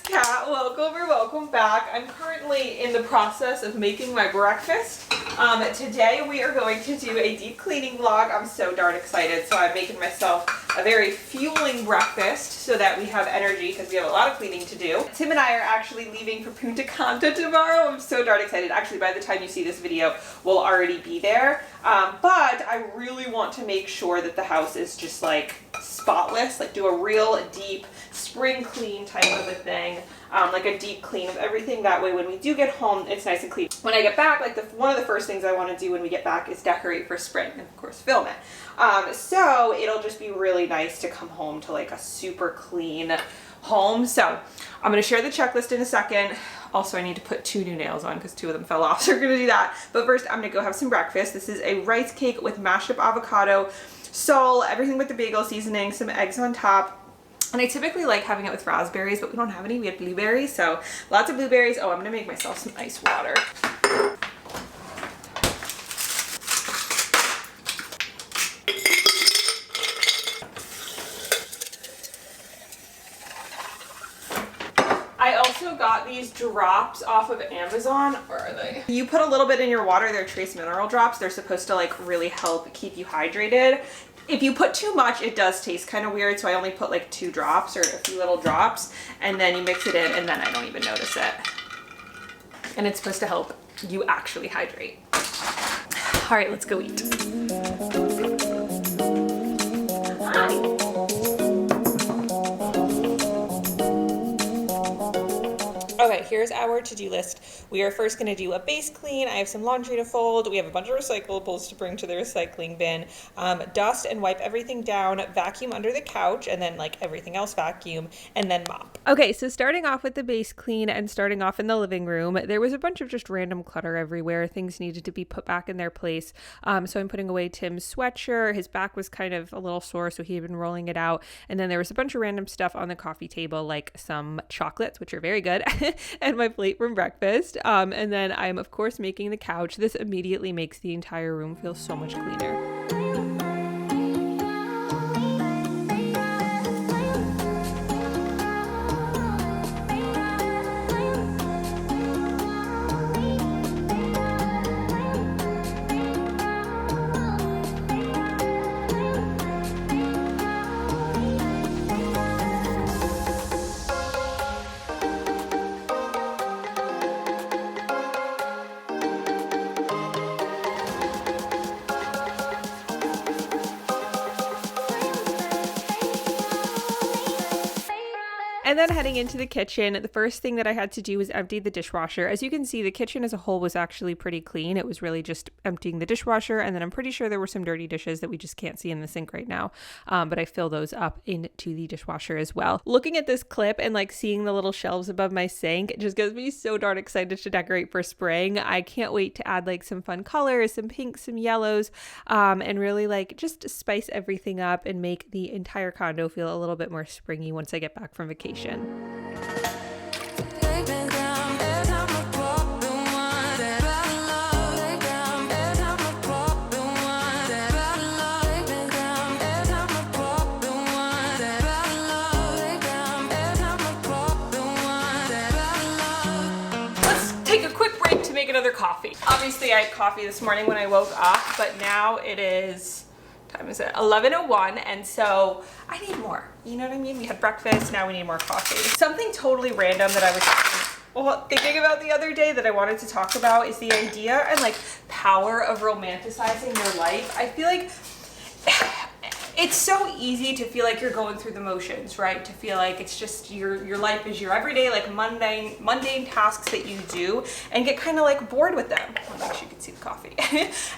Kat, welcome or welcome back. I'm currently in the process of making my breakfast. Today we are going to do a deep cleaning vlog. I'm so darn excited. So I'm making myself a very fueling breakfast so that we have energy because we have a lot of cleaning to do. Tim and I are actually leaving for Punta Cana tomorrow. I'm so darn excited. Actually, by the time you see this video, we'll already be there. But I really want to make sure that the house is just like spotless, like do a real deep spring clean type of a thing, like a deep clean of everything. That way when we do get home, it's nice and clean. When I get back, like one of the first things I want to do when we get back is decorate for spring and of course film it. So it'll just be really nice to come home to like a super clean home. So I'm going to share the checklist in a second. Also, I need to put 2 new nails on because 2 of them fell off, so we're going to do that. But first, I'm going to go have some breakfast. This is a rice cake with mashed up avocado, sole, everything with the bagel seasoning, some eggs on top. And I typically like having it with raspberries, but we don't have any. We have blueberries, so lots of blueberries. Oh, I'm going to make myself some ice water. I also got these drops off of Amazon. Where are they? You put a little bit in your water. They're trace mineral drops. They're supposed to like really help keep you hydrated. If you put too much, it does taste kind of weird. So I only put like 2 drops or a few little drops, and then you mix it in and then I don't even notice it. And it's supposed to help you actually hydrate. All right, let's go eat. Hi. Okay, here's our to-do list. We are first going to do a base clean. I have some laundry to fold. We have a bunch of recyclables to bring to the recycling bin. Dust and wipe everything down, vacuum under the couch, and then like everything else vacuum, and then mop. Okay, so starting off with the base clean and starting off in the living room, there was a bunch of just random clutter everywhere. Things needed to be put back in their place. So I'm putting away Tim's sweatshirt. His back was kind of a little sore, so he had been rolling it out. And then there was a bunch of random stuff on the coffee table, like some chocolates, which are very good. And my plate from breakfast. And then I'm of course making the couch. This immediately makes the entire room feel so much cleaner. And then heading into the kitchen, the first thing that I had to do was empty the dishwasher. As you can see, the kitchen as a whole was actually pretty clean. It was really just emptying the dishwasher, and then I'm pretty sure there were some dirty dishes that we just can't see in the sink right now. But I fill those up into the dishwasher as well. Looking at this clip and like seeing the little shelves above my sink, it just gets me so darn excited to decorate for spring. I can't wait to add like some fun colors, some pinks, some yellows, and really like just spice everything up and make the entire condo feel a little bit more springy once I get back from vacation. Take a quick break to make another coffee. Obviously I had coffee this morning when I woke up, but now it is, time is it? 11:01, and so I need more. You know what I mean? We had breakfast, now we need more coffee. Something totally random that I was thinking about the other day that I wanted to talk about is the idea and like power of romanticizing your life. I feel like it's so easy to feel like you're going through the motions, right? To feel like it's just your life is your everyday, like mundane tasks that you do and get kind of like bored with them. I'll make sure you can see the coffee.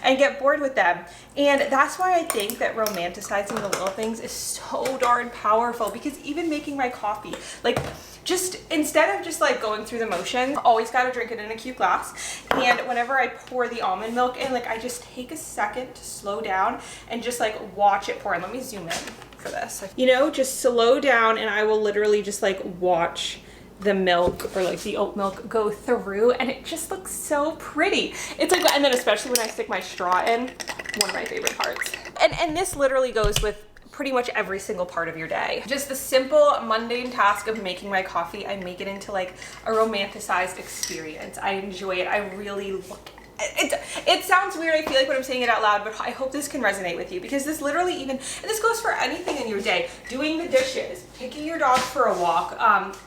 And get bored with them. And that's why I think that romanticizing the little things is so darn powerful, because even making my coffee, like just instead of just like going through the motions, always got to drink it in a cute glass. And whenever I pour the almond milk in, like I just take a second to slow down and just like watch it pour in. Let me zoom in for this. You know, just slow down and I will literally just like watch the milk or like the oat milk go through, and it just looks so pretty. It's like, and then especially when I stick my straw in, one of my favorite parts. And this literally goes with pretty much every single part of your day. Just the simple mundane task of making my coffee, I make it into like a romanticized experience. I enjoy it. I really look it sounds weird, I feel like, when I'm saying it out loud, but I hope this can resonate with you, because this literally even, and this goes for anything in your day, doing the dishes, taking your dog for a walk,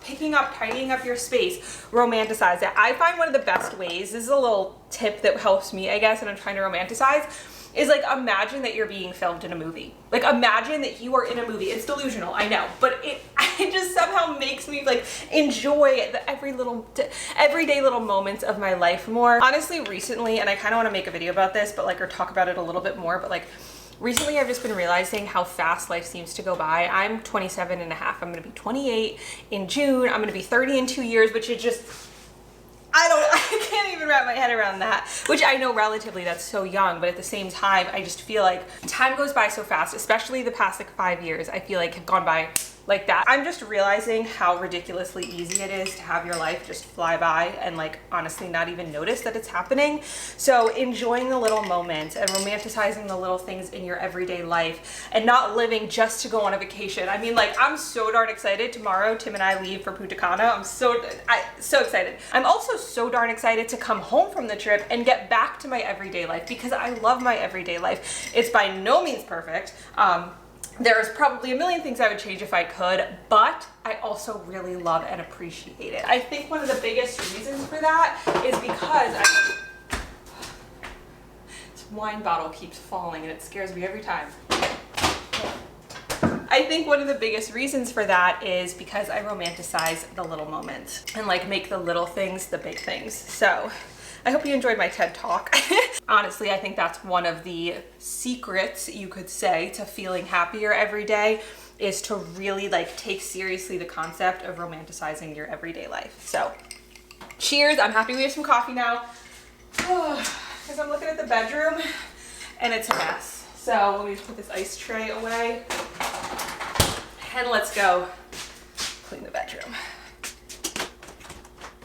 tidying up your space, romanticize it. I find one of the best ways, this is a little tip that helps me, I guess, and I'm trying to romanticize, is like, imagine that you're being filmed in a movie. Like, imagine that you are in a movie. It's delusional, I know, but it just somehow makes me like enjoy the everyday little moments of my life more. Honestly, recently, and I kind of want to make a video about this, but like, or talk about it a little bit more, but like, recently I've just been realizing how fast life seems to go by. I'm 27 and a half. I'm going to be 28 in June. I'm going to be 30 in 2 years, which is just, I can't even wrap my head around that, which I know relatively that's so young, but at the same time, I just feel like time goes by so fast, especially the past like 5 years, I feel like have gone by like that. I'm just realizing how ridiculously easy it is to have your life just fly by and like honestly not even notice that it's happening. So enjoying the little moments and romanticizing the little things in your everyday life and not living just to go on a vacation. I mean, like, I'm so darn excited. Tomorrow, Tim and I leave for Punta Cana. I'm so excited. I'm also so darn excited to come home from the trip and get back to my everyday life, because I love my everyday life. It's by no means perfect. There's probably a million things I would change if I could, but I also really love and appreciate it. I think one of the biggest reasons for that is because this wine bottle keeps falling and it scares me every time. I think one of the biggest reasons for that is because I romanticize the little moments and like make the little things the big things. So I hope you enjoyed my TED Talk. Honestly, I think that's one of the secrets, you could say, to feeling happier every day, is to really like take seriously the concept of romanticizing your everyday life. So cheers. I'm happy we have some coffee now. Because I'm looking at the bedroom and it's a mess. So let me just put this ice tray away and let's go clean the bedroom.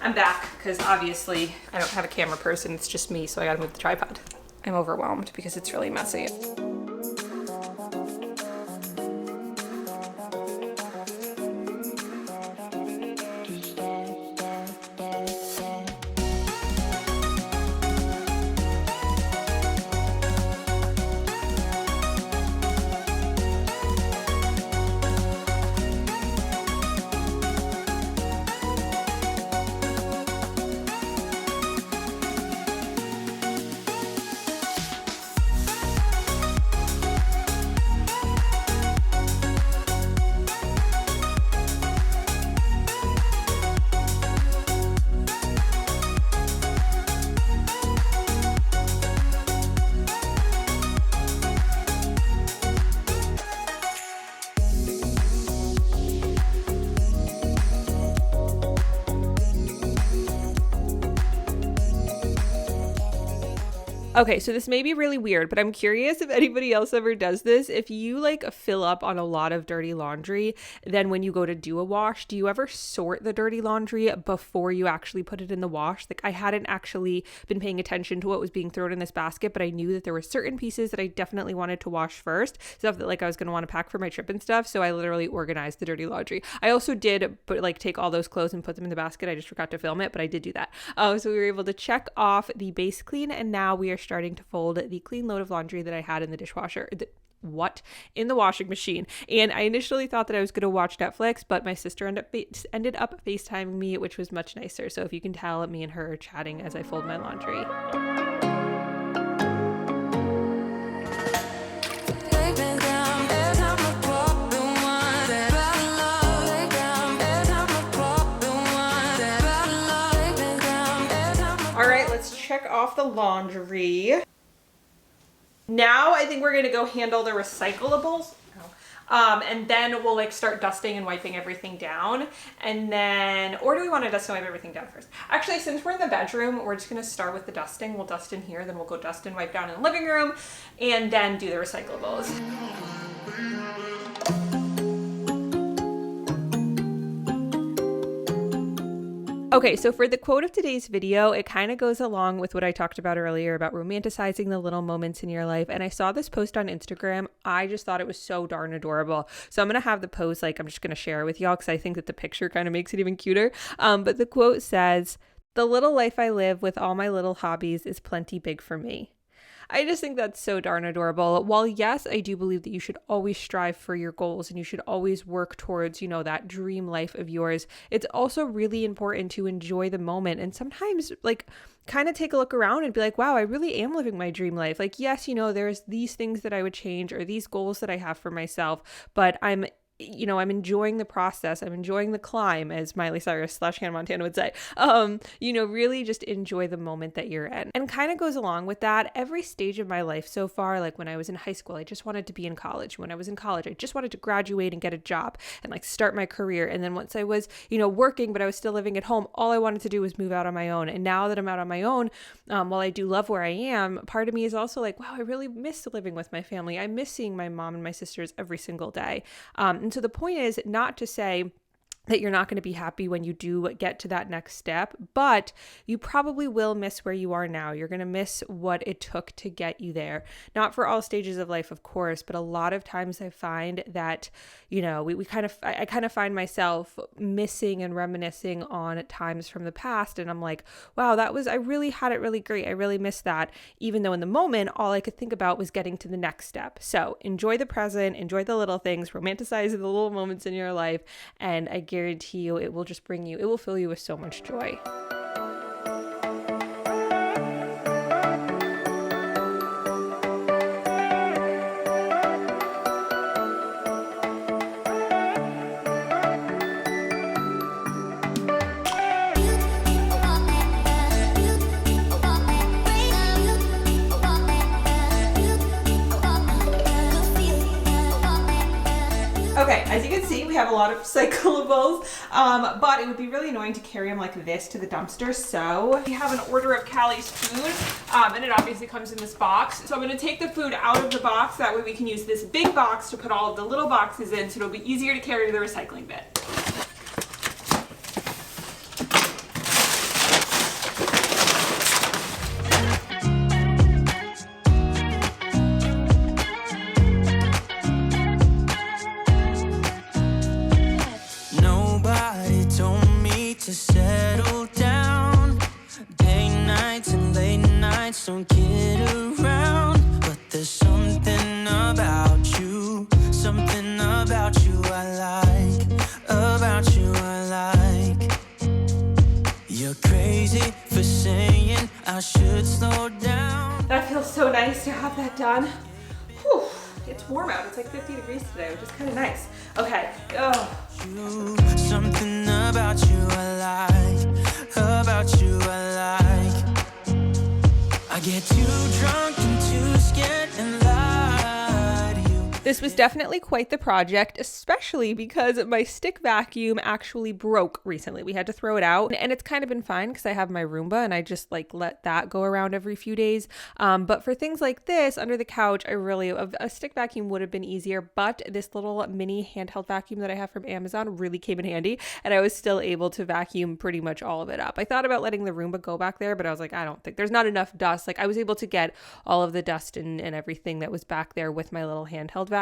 I'm back because obviously I don't have a camera person, it's just me, so I gotta move the tripod. I'm overwhelmed because it's really messy. Okay, so this may be really weird, but I'm curious if anybody else ever does this. If you like fill up on a lot of dirty laundry, then when you go to do a wash, do you ever sort the dirty laundry before you actually put it in the wash? Like, I hadn't actually been paying attention to what was being thrown in this basket, but I knew that there were certain pieces that I definitely wanted to wash first, stuff that like I was going to want to pack for my trip and stuff. So I literally organized the dirty laundry. I also did take all those clothes and put them in the basket. I just forgot to film it, but I did do that. So we were able to check off the base clean, and now we are starting to fold the clean load of laundry that I had in the dishwasher. In the washing machine. And I initially thought that I was going to watch Netflix, but my sister ended up FaceTiming me, which was much nicer. So if you can tell, me and her are chatting as I fold my laundry. Check off the laundry. Now I think we're gonna go handle the recyclables. And then we'll like start dusting and wiping everything down. And then, or do we want to dust and wipe everything down first? Actually, since we're in the bedroom, we're just gonna start with the dusting. We'll dust in here, then we'll go dust and wipe down in the living room, and then do the recyclables. Okay, so for the quote of today's video, it kind of goes along with what I talked about earlier about romanticizing the little moments in your life. And I saw this post on Instagram. I just thought it was so darn adorable. So I'm going to have the post, I'm just going to share it with y'all because I think that the picture kind of makes it even cuter. But the quote says, "The little life I live with all my little hobbies is plenty big for me." I just think that's so darn adorable. While yes, I do believe that you should always strive for your goals and you should always work towards, that dream life of yours, it's also really important to enjoy the moment and sometimes kind of take a look around and be like, wow, I really am living my dream life. Yes, there's these things that I would change or these goals that I have for myself, but I'm enjoying the process. I'm enjoying the climb, as Miley Cyrus / Hannah Montana would say. Really just enjoy the moment that you're in. And kind of goes along with that, every stage of my life so far, when I was in high school, I just wanted to be in college. When I was in college, I just wanted to graduate and get a job and start my career. And then once I was, working, but I was still living at home, all I wanted to do was move out on my own. And now that I'm out on my own, while I do love where I am, part of me is also wow, I really miss living with my family. I miss seeing my mom and my sisters every single day. And so the point is not to say that you're not going to be happy when you do get to that next step, but you probably will miss where you are now. You're going to miss what it took to get you there. Not for all stages of life, of course, but a lot of times I find that, I kind of find myself missing and reminiscing on times from the past. And I'm like, wow, I really had it really great. I really missed that. Even though in the moment, all I could think about was getting to the next step. So enjoy the present, enjoy the little things, romanticize the little moments in your life. And I guarantee you it will fill you with so much joy. Okay, as you can see, we have a lot of recyclables, but it would be really annoying to carry them like this to the dumpster. So we have an order of Callie's food, and it obviously comes in this box. So I'm going to take the food out of the box. That way we can use this big box to put all of the little boxes in, so it'll be easier to carry to the recycling bin. Don't get around, but there's something about you I like. You're crazy for saying I should slow down. That feels so nice to have that done. Whew, it's warm out. It's 50 degrees today, which is kind of nice. Okay. Something about you I like. I get too drunk and too scared and lie to you. This was definitely quite the project, especially because my stick vacuum actually broke recently. We had to throw it out, and it's kind of been fine because I have my Roomba and I just let that go around every few days. But for things like this under the couch, a stick vacuum would have been easier, but this little mini handheld vacuum that I have from Amazon really came in handy, and I was still able to vacuum pretty much all of it up. I thought about letting the Roomba go back there, but I was like, I don't think there's not enough dust. I was able to get all of the dust and everything that was back there with my little handheld vacuum.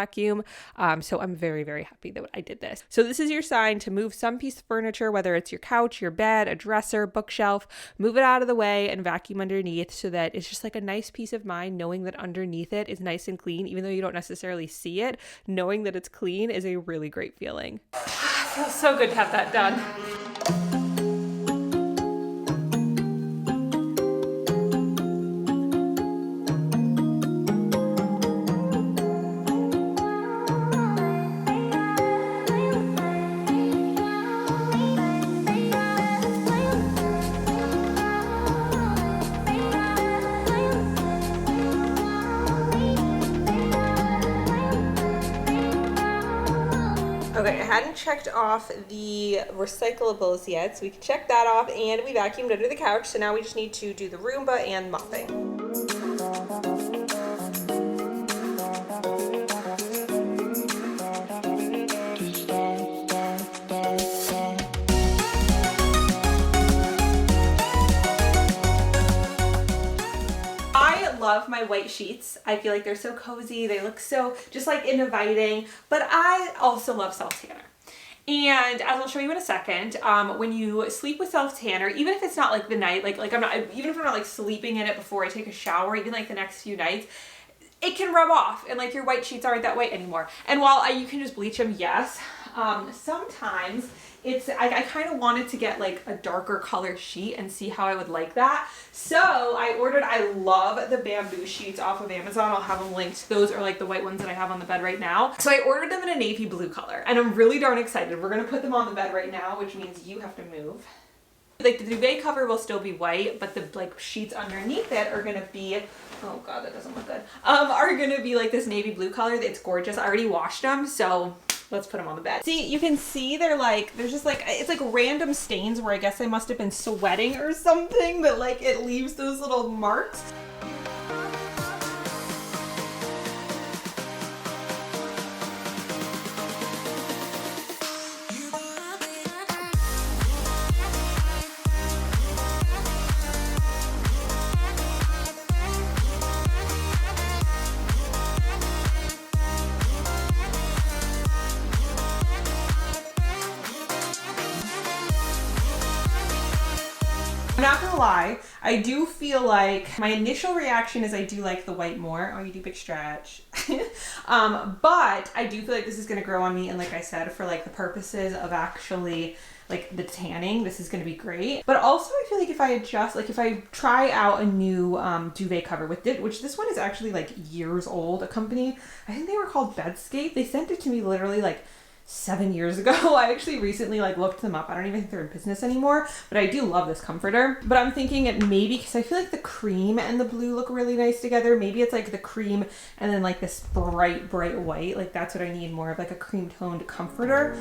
So I'm very, very happy that I did this. So this is your sign to move some piece of furniture, whether it's your couch, your bed, a dresser, bookshelf, move it out of the way and vacuum underneath so that it's just a nice peace of mind knowing that underneath it is nice and clean, even though you don't necessarily see it. Knowing that it's clean is a really great feeling. It feels so good to have that done. Okay, I hadn't checked off the recyclables yet, so we can check that off, and we vacuumed under the couch, so now we just need to do the Roomba and mopping. my white sheets. I feel like they're so cozy. They look so just like inviting, but I also love self-tanner. And as I'll show you in a second, when you sleep with self-tanner, even if it's not like the night, like even if I'm not like sleeping in it before I take a shower, even like the next few nights, it can rub off and like your white sheets aren't that white anymore. And while you can just bleach them, yes, sometimes I kind of wanted to get like a darker colored sheet and see how I would like that. So I love the bamboo sheets off of Amazon. I'll have them linked. Those are like the white ones that I have on the bed right now. So I ordered them in a navy blue color and I'm really darn excited. We're gonna put them on the bed right now, which means you have to move. Like the duvet cover will still be white, but the like sheets underneath it are gonna be, oh God, that doesn't look good. Are gonna be like this navy blue color. It's gorgeous. I already washed them, so let's put them on the bed. See, you can see they're like, there's just like, it's like random stains where I guess I must have been sweating or something, but like it leaves those little marks. I'm not gonna lie, I do feel like my initial reaction is I do like the white more. Oh, you do big stretch. But I do feel like this is gonna grow on me, and like I said, for like the purposes of actually like the tanning, this is gonna be great. But also I feel like if I adjust, like if I try out a new duvet cover with it, which this one is actually like years old, a company, I think they were called Bedscape. They sent it to me literally like 7 years ago. I actually recently like looked them up. I don't even think they're in business anymore, but I do love this comforter. But I'm thinking it maybe, because I feel like the cream and the blue look really nice together, maybe it's like the cream and then like this bright white. Like that's what I need, more of like a cream toned comforter.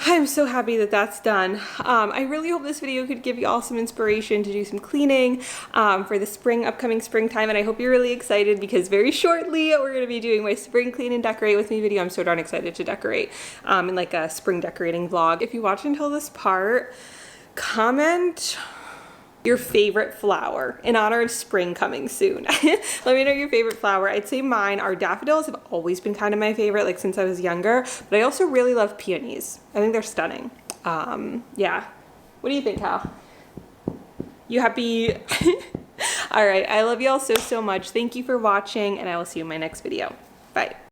I'm so happy that that's done. I really hope this video could give you all some inspiration to do some cleaning for the upcoming springtime, and I hope you're really excited because very shortly we're going to be doing my spring clean and decorate with me video. I'm so darn excited to decorate in like a spring decorating vlog. If you watch until this part, comment your favorite flower in honor of spring coming soon. Let me know your favorite flower. I'd say mine are daffodils. Have always been kind of my favorite, like since I was younger, but I also really love peonies. I think they're stunning. Yeah. What do you think, Hal? You happy? All right. I love you all so much. Thank you for watching, and I will see you in my next video. Bye.